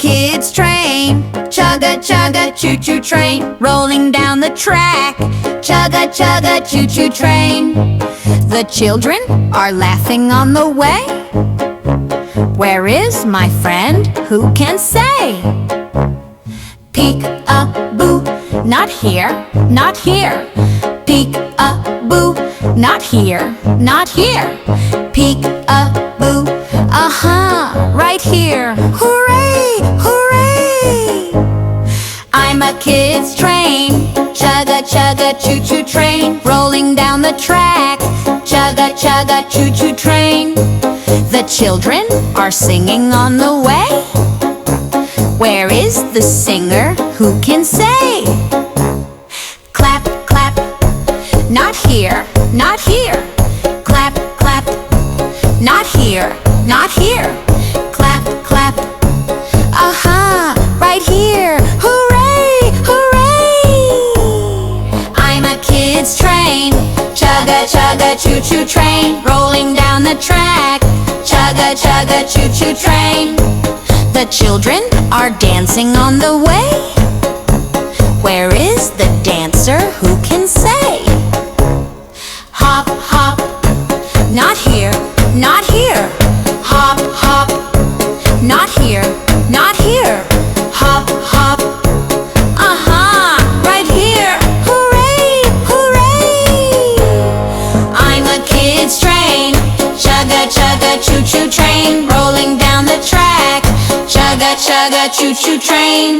kid's train. Chugga chugga choo choo train, rolling down the track. Chugga chugga choo choo train. The children are laughing on the way. Where is my friend? Who can say? Peekaboo, not here, not here. Peekaboo, not here, not here. Peekaboo, right here. Hooray, hooray! I'm a kid's train. Chugga chugga choo choo train, rolling down the track. Chugga chugga choo choo train. The children are singing on the way. Where is the singer? Who can say? Clap, clap, not here, not here. Clap, clap, not here, not here. Clap, clap, right here. Hooray, hooray! I'm a kid's train. Chugga chugga choo choo train, rolling down the track. Chugga chugga choo choo train. The children are dancing on the way. Where is the dancer? Who can say? Hop, hop, not here, not here. Hop, hop, not here, not here. Hop, hop, right here. Hooray, hooray! I'm a kid's train. Chugga chugga choo choo train, rolling down the track. Chugga chugga choo choo train.